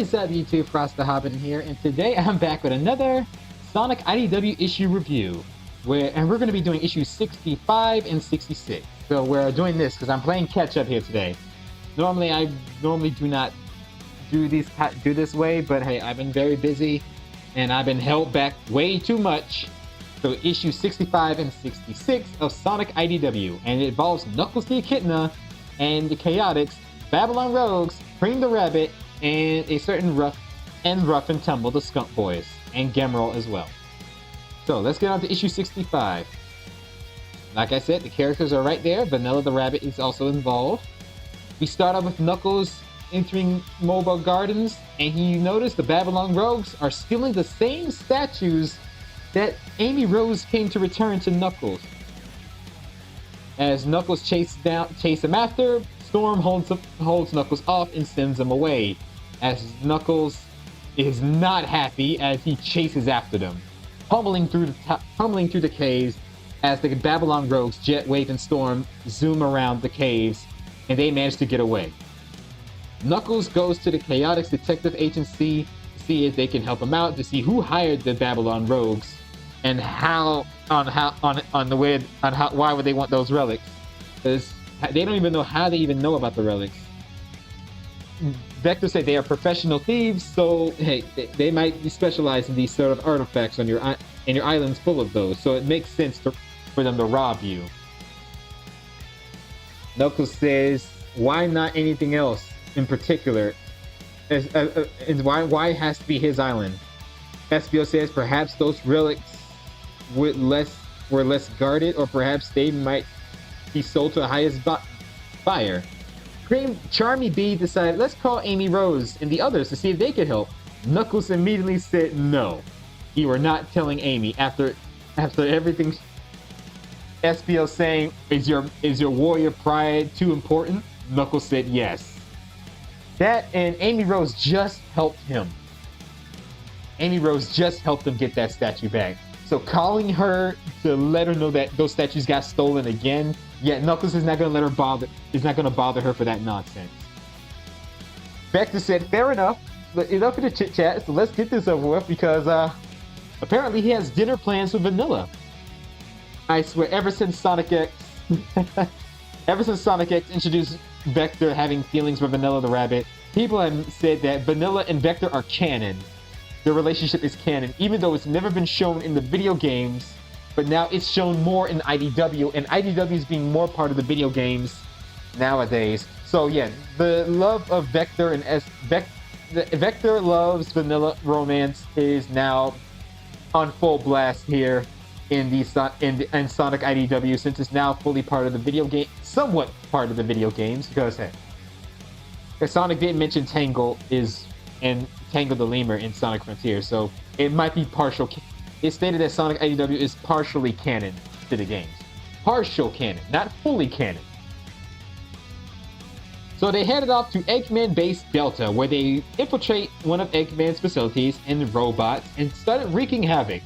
is up, YouTube? Frost the Hobidon here, and today I'm back with another Sonic IDW issue review, and we're going to be doing issues 65 and 66. So we're doing this because I'm playing catch up here today. I normally do not do this way, but hey, I've been very busy and I've been held back way too much. So issue 65 and 66 of Sonic IDW, and it involves Knuckles the Echidna and the Chaotix, Babylon Rogues, Cream the Rabbit, and a certain Rough and Tumble the Skunk Boys, and Gemerald as well. So let's get on to issue 65. Like I said, the characters are right there. Vanilla the Rabbit is also involved. We start off with Knuckles entering Mobile Gardens, and you notice the Babylon Rogues are stealing the same statues that Amy Rose came to return to Knuckles. As Knuckles chase him after, Storm holds Knuckles off and sends him away, as Knuckles is not happy as he chases after them, pummeling through the caves as the Babylon Rogues, Jet, Wave, and Storm zoom around the caves, and they manage to get away. Knuckles goes to the Chaotix Detective Agency to see if they can help him out, to see who hired the Babylon Rogues and why would they want those relics, because they don't even know how they even know about the relics. Vector said they are professional thieves, so hey, they might be specialized in these sort of artifacts on your island's full of those, so it makes sense for them to rob you. Knuckles says, why not anything else in particular? And why it has to be his island? SBO says perhaps those relics were less guarded, or perhaps they might be sold to the highest buyer. Charmy B decided, let's call Amy Rose and the others to see if they could help. Knuckles immediately said no. You are not telling Amy after everything. SBO saying, is your warrior pride too important? Knuckles said yes. That and Amy Rose just helped him. Amy Rose just helped him get that statue back. So calling her to let her know that those statues got stolen again, yeah, Knuckles is not going to let her bother. Is not going to bother her for that nonsense. Vector said, "Fair enough. Enough of the chit chat. So let's get this over with, because apparently he has dinner plans with Vanilla." I swear, ever since Sonic X introduced Vector having feelings for Vanilla the Rabbit, people have said that Vanilla and Vector are canon. Their relationship is canon, even though it's never been shown in the video games. But now it's shown more in IDW, and IDW is being more part of the video games nowadays. So yeah, the love of Vector and Vector loves Vanilla romance is now on full blast here in Sonic IDW, since it's now fully part of the video game, somewhat part of the video games, because hey, Sonic didn't mention Tangle and Tangle the Lemur in Sonic Frontier, so it might be partial. It's stated that Sonic IDW is partially canon to the games. Partial canon, not fully canon. So they headed off to Eggman Base Delta, where they infiltrate one of Eggman's facilities and robots and started wreaking havoc.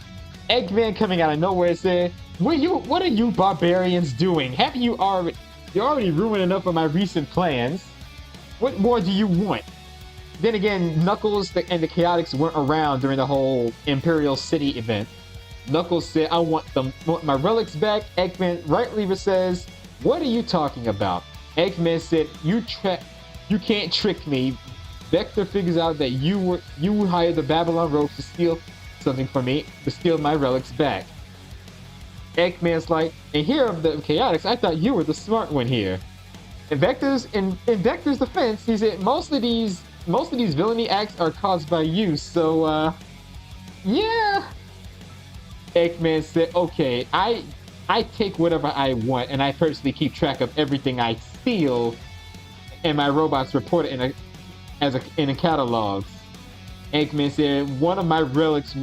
Eggman coming out of nowhere said, what are you barbarians doing? You're already ruined enough of my recent plans. What more do you want? Then again, Knuckles and the Chaotix weren't around during the whole Imperial City event. Knuckles said, I want my relics back. Eggman rightly says, what are you talking about? Eggman said, you can't trick me. Vector figures out that you hired the Babylon Rogues to steal something from me, to steal my relics back. Eggman's like, and here of the Chaotix, I thought you were the smart one here. In Vector's defense, he said, most of these villainy acts are caused by you, so, yeah. Eggman said, okay, I take whatever I want, and I personally keep track of everything I steal, and my robots report it in a catalog. Eggman said, one of my relics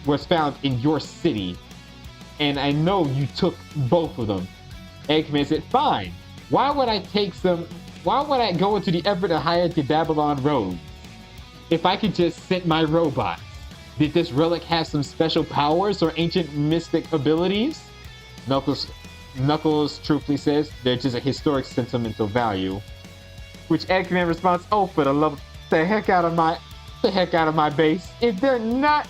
was found in your city, and I know you took both of them. Eggman said, fine. Why would I go into the effort to hire the Babylon Rogues if I could just send my robots? Did this relic have some special powers or ancient mystic abilities? Knuckles truthfully says they're just a historic sentimental value. Which Eggman responds, oh, for the love of the heck out of my the heck out of my base. If they're not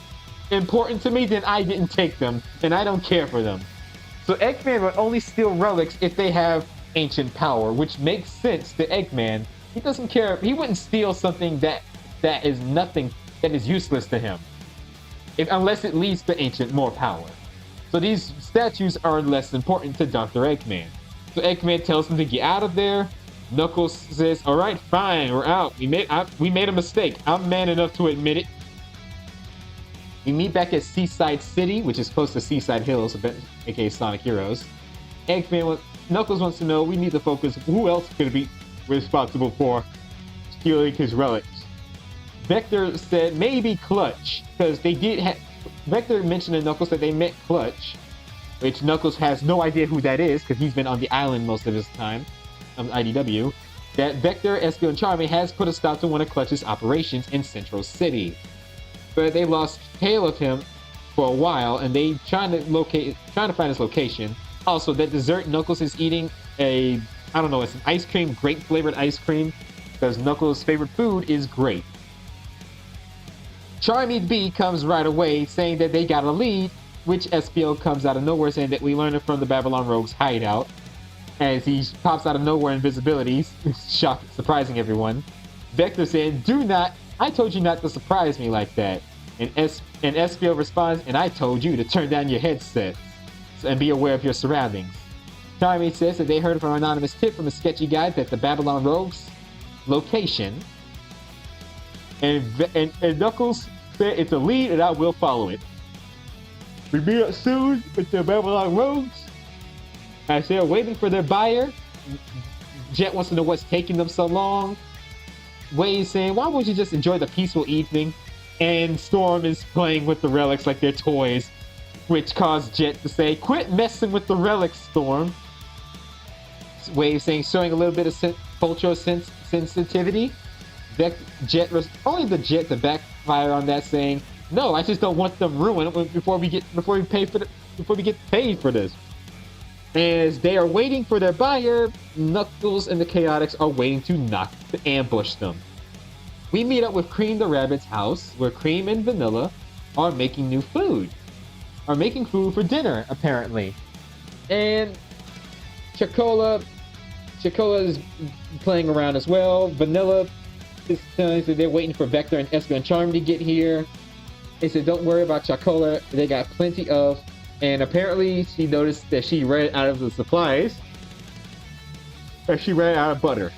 important to me, then I didn't take them, and I don't care for them. So Eggman would only steal relics if they have ancient power, which makes sense to Eggman. He doesn't care. He wouldn't steal something that is nothing, that is useless to him, unless it leads to ancient more power. So these statues are less important to Dr. Eggman. So Eggman tells him to get out of there. Knuckles says, "All right, fine, we're out. We made a mistake. I'm man enough to admit it." We meet back at Seaside City, which is close to Seaside Hills, aka Sonic Heroes. Knuckles wants to know, we need to focus, who else could be responsible for stealing his relics? Vector said maybe Clutch, because they did have... Vector mentioned to Knuckles that they met Clutch, which Knuckles has no idea who that is, because he's been on the island most of his time, IDW. That Vector, Espio, and Charming has put a stop to one of Clutch's operations in Central City. But they lost tail of him for a while, and they trying to find his location. Also, that dessert Knuckles is eating it's an ice cream, grape flavored ice cream, because Knuckles' favorite food is grape. Charming B comes right away saying that they got a lead, which SPO comes out of nowhere saying that we learned it from the Babylon Rogue's hideout. As he pops out of nowhere invisibility, surprising everyone. Vector saying, I told you not to surprise me like that. And SPO responds, and I told you to turn down your headset and be aware of your surroundings. Charming says that they heard from an anonymous tip from a sketchy guy that the Babylon Rogue's location. And Knuckles said it's a lead and I will follow it. We meet up soon with the Babylon Rogues. As they're waiting for their buyer, Jet wants to know what's taking them so long. Wade's saying, why won't you just enjoy the peaceful evening? And Storm is playing with the relics like they're toys, which caused Jet to say, quit messing with the relics, Storm. Wade saying, showing a little bit of cultural sensitivity. Only the Jet to backfire on that, saying, no, I just don't want them ruined before we get paid for this. As they are waiting for their buyer, Knuckles and the Chaotix are waiting to ambush them. We meet up with Cream the Rabbit's house, where Cream and Vanilla are making food for dinner, apparently. And Chocola is playing around as well. Vanilla is telling us that they're waiting for Vector and Esco and Charm to get here. They said, don't worry about Chocola, they got plenty of... And apparently she noticed that she ran out of the supplies. Or she ran out of butter.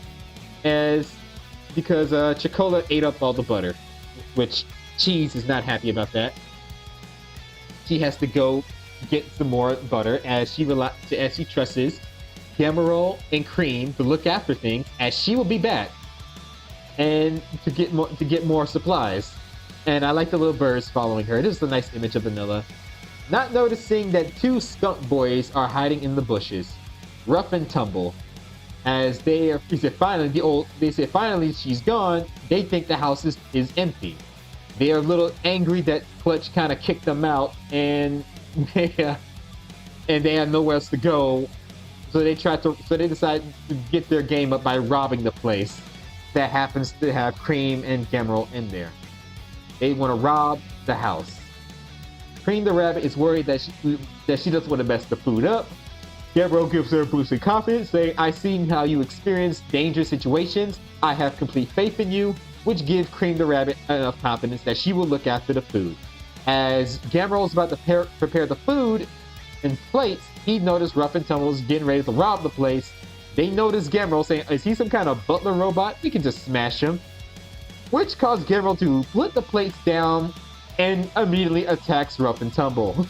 Because Chocola ate up all the butter. Which Cheese is not happy about that. She has to go get some more butter as she trusts Gamarol and Cream to look after things, as she will be back. And to get more supplies. And I like the little birds following her. This is a nice image of Vanilla. Not noticing that two skunk boys are hiding in the bushes, Rough and Tumble. As they say finally she's gone, they think the house is empty. They are a little angry that Clutch kind of kicked them out, and they have nowhere else to go. So they decide to get their game up by robbing the place that happens to have Cream and Gemerald in there. They want to rob the house. Cream the Rabbit is worried that she doesn't want to mess the food up. Gemerald gives her a boost in confidence, saying, I see how you experience dangerous situations. I have complete faith in you, which gives Cream the Rabbit enough confidence that she will look after the food. As Gemerald's about to prepare the food and plates, he noticed Rough and Tumble's getting ready to rob the place. They notice Gemerald saying, is he some kind of butler robot? We can just smash him. Which caused Gemerald to put the plates down and immediately attacks Rough and Tumble.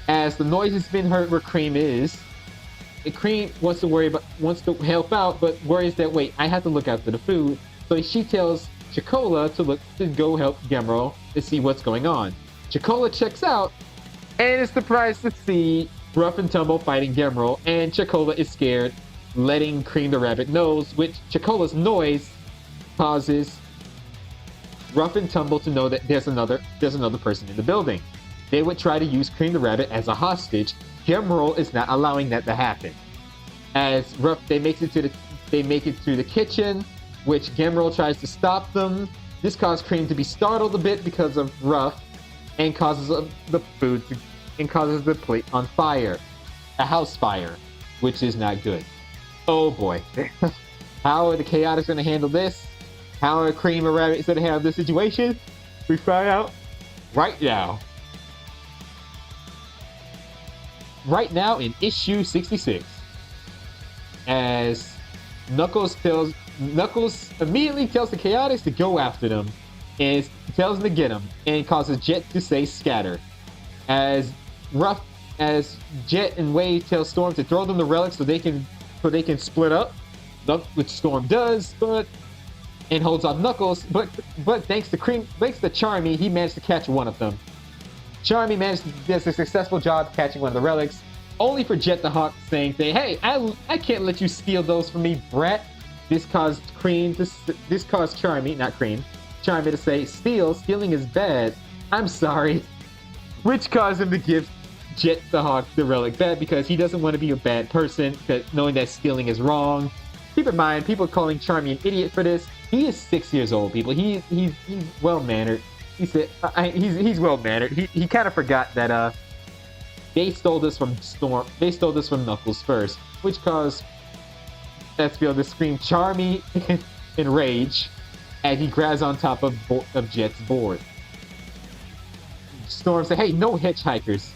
As the noise has been heard where Cream is, Cream wants to help out, but worries that, wait, I have to look after the food. So she tells Chocola to go help Gemerald to see what's going on. Chocola checks out and is surprised to see Rough and Tumble fighting Gemerald, and Chocola is scared, letting Cream the Rabbit know, which Chocola's noise causes Rough and Tumble to know that there's another person in the building. They would try to use Cream the Rabbit as a hostage. Gemerald is not allowing that to happen. As they make it to the kitchen, which Gemerald tries to stop them, This caused Cream to be startled a bit because of Ruff, and causes the plate on fire, a house fire, which is not good. Oh boy. How are the Chaotix going to handle this? How are Cream and Rabbit going to handle this situation? We find out right now. Right now in issue 66. As Knuckles immediately tells the Chaotix to go after them, and tells them to get them, and causes Jet to say scatter. As Jet and Wave tell Storm to throw them the relics so they can split up, which Storm does, and holds off Knuckles, but thanks to Charmy, he managed to catch one of them. Charmy does a successful job catching one of the relics, only for Jet the Hawk saying, "Hey, I can't let you steal those from me, brat." This caused Charmy to say, "Stealing is bad. I'm sorry," which caused him to give Jet the Hawk the relic back because he doesn't want to be a bad person, knowing that stealing is wrong. Keep in mind, people are calling Charmy an idiot for this. He is 6 years old, people. He's well mannered. He said he's well mannered. He kind of forgot that they stole this from Storm. They stole this from Knuckles first, which caused Espio to scream Charmy in rage as he grabs on top of Jet's board. Storm said, "Hey, no hitchhikers."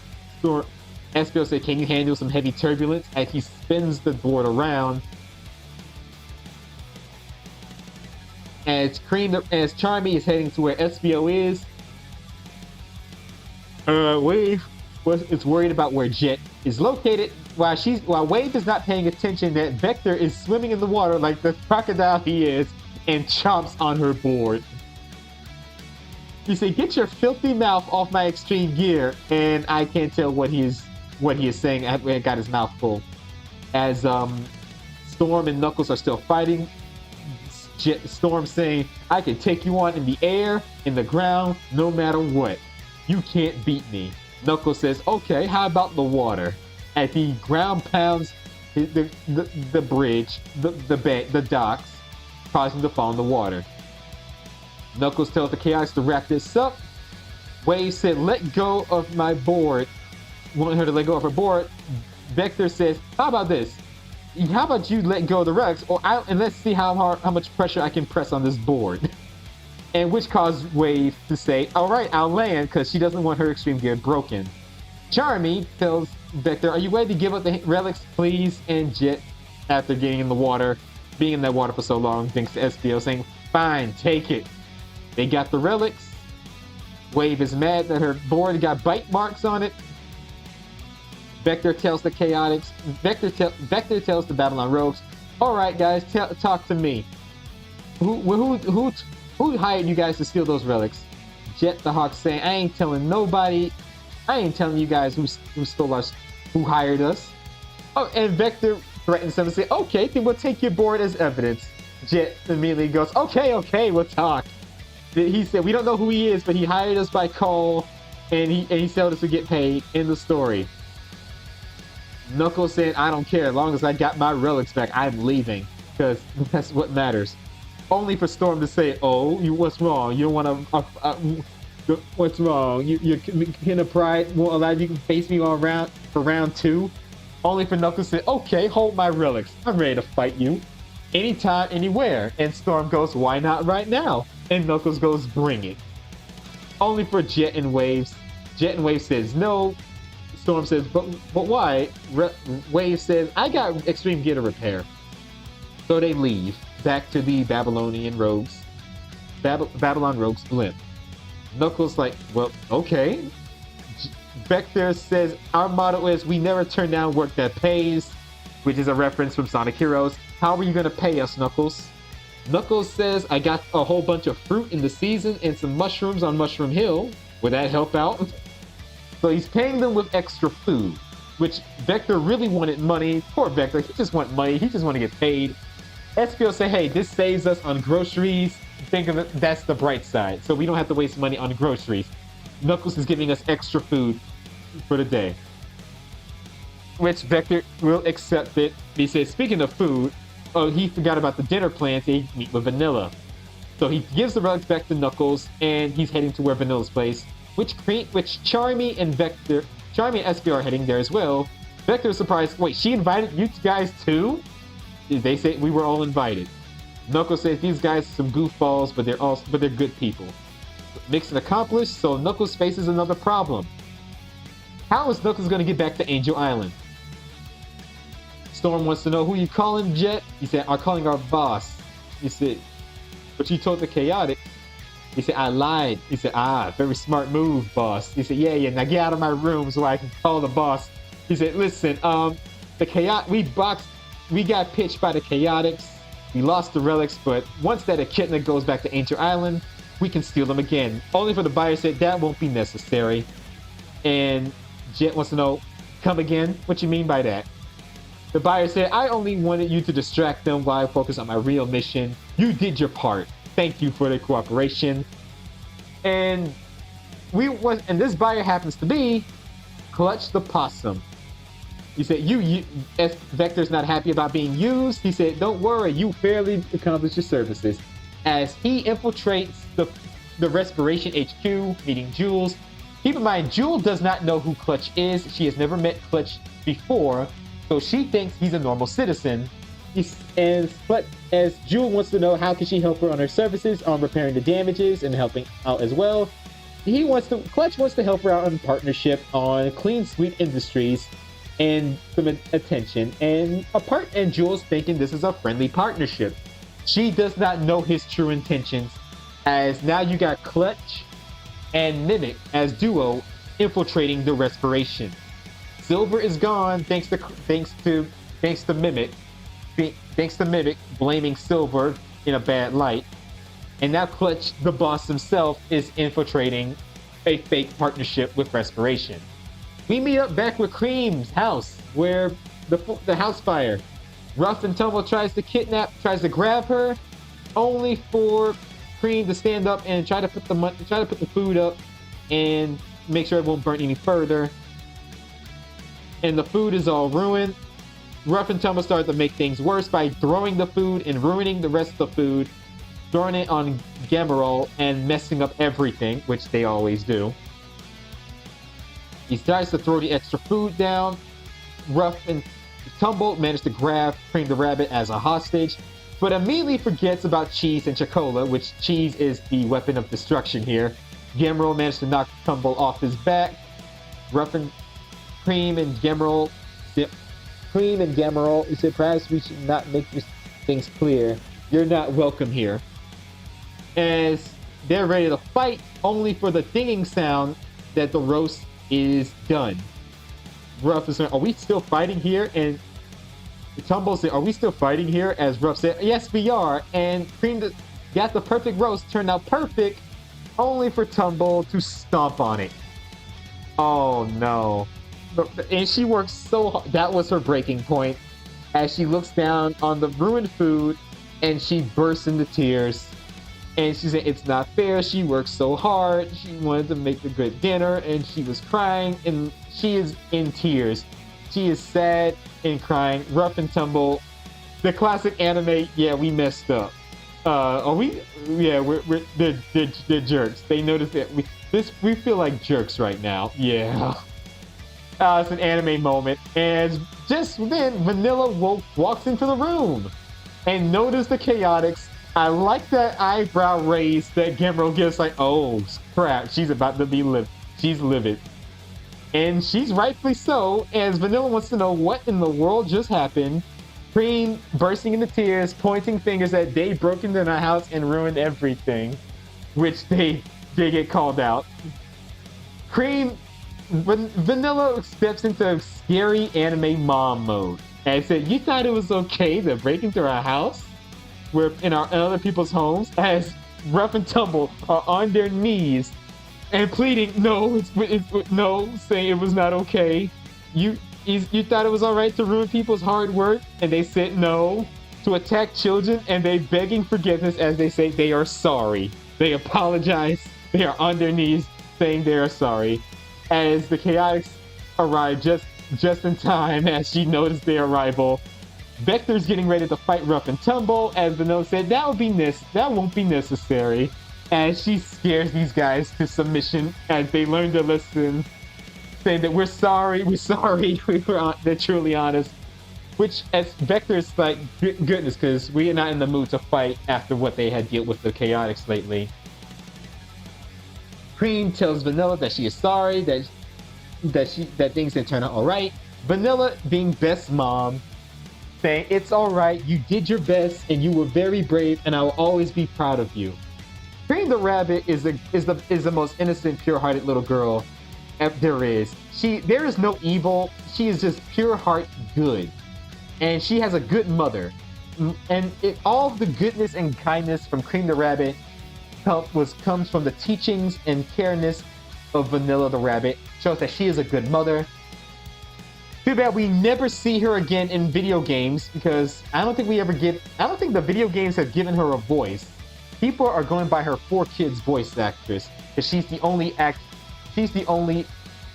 Espio said, "Can you handle some heavy turbulence?" as he spins the board around. As Charmy is heading to where Espio is, Wave is worried about where Jet is located, while Wave is not paying attention that Vector is swimming in the water like the crocodile he is and chomps on her board. He said, "Get your filthy mouth off my extreme gear," and I can't tell what he is saying. I got his mouth full. As Storm and Knuckles are still fighting, Storm saying, "I can take you on in the air, in the ground, no matter what. You can't beat me." Knuckles says, "Okay, how about the water?" As he ground pounds the bridge, the docks, causing him to fall in the water. Knuckles tells the Chaotix to wrap this up. Wave said, "Let go of my board." Want her to let go of her board. Vector says, "How about this? How about you let go of the relics, and let's see how much pressure I can press on this board." And which caused Wave to say, "All right, I'll land," because she doesn't want her extreme gear broken. Charmy tells Vector, "Are you ready to give up the relics, please?" And Jet, after getting in the water, being in that water for so long, thanks to Espio, saying, "Fine, take it." They got the relics. Wave is mad that her board got bite marks on it. Vector tells the Chaotix. Vector tells the Babylon Rogues, "All right, guys, talk to me. Who hired you guys to steal those relics?" Jet the Hawk saying, "I ain't telling nobody. I ain't telling you guys who stole us, who hired us." Oh, and Vector threatens them to say, "Okay, then we'll take your board as evidence." Jet immediately goes, "Okay, we'll talk." He said, "We don't know who he is, but he hired us by call, and he told us to get paid." In the story, Knuckles said, "I don't care, as long as I got my relics back, I'm leaving, because that's what matters." Only for Storm to say, "Oh, what's wrong? You don't want to? What's wrong? Your kin of pride won't allow you to face me for round 2." Only for Knuckles to say, "Okay, hold my relics. I'm ready to fight you, anytime, anywhere." And Storm goes, "Why not right now?" And Knuckles goes, "Bring it." Only for Jet and Wave says no. Storm says, but why? Wave says, "I got extreme gear to repair." So they leave back to the Babylon Rogues blimp. Knuckles like, "Well, okay." Vector says, "Our motto is we never turn down work that pays," which is a reference from Sonic Heroes. "How are you going to pay us, Knuckles?" Knuckles says, "I got a whole bunch of fruit in the season and some mushrooms on Mushroom Hill. Would that help out?" So he's paying them with extra food, which Vector really wanted money. Poor Vector, he just want money. He just want to get paid. Espio say, "Hey, this saves us on groceries. Think of it, that's the bright side. So we don't have to waste money on groceries. Knuckles is giving us extra food for the day." Which Vector will accept it. He says, "Speaking of food," oh, he forgot about the dinner plans. They meet with Vanilla. So he gives the relics back to Knuckles, and he's heading to where Vanilla's place, which Charmy and Espy are heading there as well. Vector is surprised. Wait, she invited you guys too? They say we were all invited. Knuckles says these guys are some goofballs, but they're good people. Mission accomplished. So Knuckles faces another problem. How is Knuckles going to get back to Angel Island? Storm wants to know who you calling, Jet. He said, I'm calling our boss. He said, but you told the Chaotic. He said, I lied. He said, very smart move, boss. He said, yeah, now get out of my room so I can call the boss. He said, listen, we got pitched by the Chaotix. We lost the relics, but once that Echidna goes back to Angel Island, we can steal them again. Only for the buyer said that won't be necessary. And Jet wants to know, come again? What you mean by that? The buyer said, I only wanted you to distract them while I focus on my real mission. You did your part. Thank you for the cooperation. And this buyer happens to be Clutch the Possum. He said, as Vector's not happy about being used, he said, don't worry, you fairly accomplished your services. As he infiltrates the Respiration HQ, meeting Jules. Keep in mind, Jules does not know who Clutch is. She has never met Clutch before, so she thinks he's a normal citizen. As Jules wants to know how can she help her on her services on repairing the damages and helping out as well, Clutch wants to help her out on partnership on Clean Sweep Industries and some attention, and Jules thinking this is a friendly partnership. She does not know his true intentions, as now you got Clutch and Mimic as duo infiltrating the Respiration. Silver is gone thanks to Mimic blaming Silver in a bad light, and now Clutch, the boss himself, is infiltrating a fake partnership with Respiration. We meet up back with Cream's house, where the house fire. Rough and Tumble tries to grab her, only for Cream to stand up and try to put the food up and make sure it won't burn any further. And the food is all ruined. Rough and Tumble start to make things worse by throwing the food and ruining the rest of the food, throwing it on Gamerol and messing up everything, which they always do. He tries to throw the extra food down. Rough and Tumble manage to grab Cream the Rabbit as a hostage, but immediately forgets about Cheese and Chocola, which Cheese is the weapon of destruction here. Gamerol managed to knock Tumble off his back. Cream and Gamerol, he said, perhaps we should not make things clear. You're not welcome here. As they're ready to fight, only for the dinging sound that the roast is done. Ruff is saying, are we still fighting here? And Tumble said, are we still fighting here? As Ruff said, yes, we are. And Cream got the perfect roast, turned out perfect, only for Tumble to stomp on it. Oh no. And she worked so hard. That was her breaking point. As she looks down on the ruined food and she bursts into tears. And she said, it's not fair. She worked so hard. She wanted to make a good dinner and she was crying and she is in tears. She is sad and crying. Rough and Tumble. The classic anime, yeah, we messed up. They're jerks. They noticed that we feel like jerks right now. Yeah. It's an anime moment. And just then, Vanilla walks into the room and noticed the Chaotix. I like that eyebrow raise that Gamerol gives, like, oh crap, she's about to be livid. She's livid. And she's rightfully so, as Vanilla wants to know what in the world just happened. Cream bursting into tears, pointing fingers that they broke into the house and ruined everything, which they get called out. Vanilla steps into scary anime mom mode and said, you thought it was okay to break into our house? We're in other people's homes, as Rough and Tumble are on their knees and pleading, no, saying it was not okay. You thought it was all right to ruin people's hard work, and they said no. To attack children, and they begging forgiveness as they say they are sorry. They apologize. They are on their knees saying they are sorry. As the Chaotix arrive just in time, as she noticed their arrival, Vector's getting ready to fight Rough and Tumble, as Vanilla said, that won't be necessary. As she scares these guys to submission as they learn their lesson, saying that we're sorry, they're truly honest. Which, as Vector's like, goodness, because we are not in the mood to fight after what they had dealt with the Chaotix lately. Cream tells Vanilla that she is sorry, that things didn't turn out alright. Vanilla, being best mom, saying, it's alright, you did your best, and you were very brave, and I will always be proud of you. Cream the Rabbit is the most innocent, pure-hearted little girl there is. There is no evil. She is just pure heart good, and she has a good mother. And all the goodness and kindness from Cream the Rabbit comes from the teachings and careness of Vanilla the Rabbit. Shows that she is a good mother. Too bad we never see her again in video games, because I don't think the video games have given her a voice. People are going by her 4Kids voice actress, because she's the only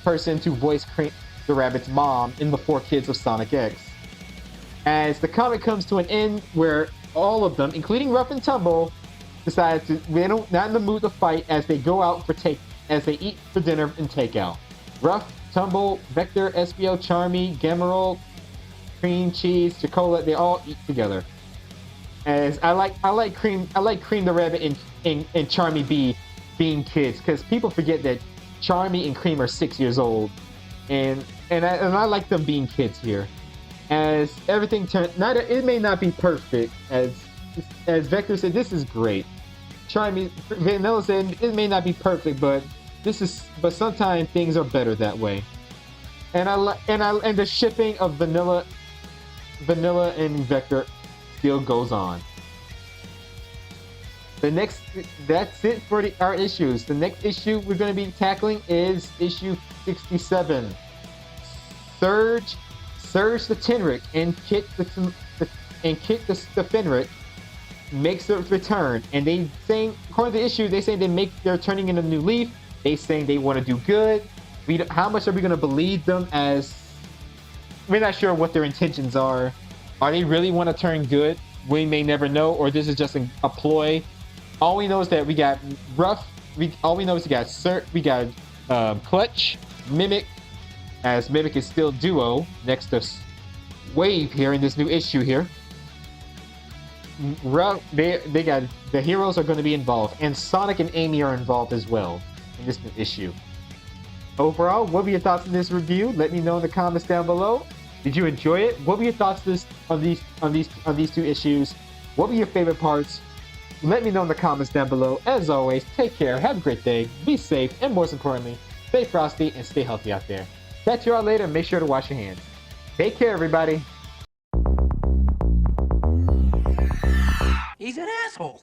person to voice Cream the Rabbit's mom in the 4Kids of Sonic X. As the comic comes to an end, where all of them, including Rough and Tumble, decide not in the mood to fight as they go out as they eat for dinner and takeout. Rough, Tumble, Vector, SBO, Charmy, Gemerald, Cream, Cheese, Chocola, they all eat together. As I like Cream the Rabbit and Charmy being kids, because people forget that Charmy and Cream are 6 years old, and I like them being kids here. As everything it may not be perfect, as Vector said, this is great. Vanilla said it may not be perfect, but sometimes things are better that way. And the shipping of Vanilla and Vector still goes on. That's it for our issues. The next issue we're going to be tackling is issue 67. Surge the Tenric and Kit the Fenric makes a return, and they saying, according to the issue, they're turning in a new leaf. They saying they want to do good. How much are we going to believe them? As we're not sure what their intentions are. Are they really want to turn good? We may never know, or this is just a ploy. All we know is that we got Rough. All we know is we got Clutch, Mimic, as Mimic is still duo next to Wave here in this new issue here. They got the heroes are going to be involved, and Sonic and Amy are involved as well in this new issue. Overall, what were your thoughts on this review? Let me know in the comments down below. Did you enjoy it? What were your thoughts on these two issues? What were your favorite parts? Let me know in the comments down below. As always, take care, have a great day, be safe, and most importantly, stay frosty and stay healthy out there. Catch you all later, and make sure to wash your hands. Take care, everybody. He's an asshole.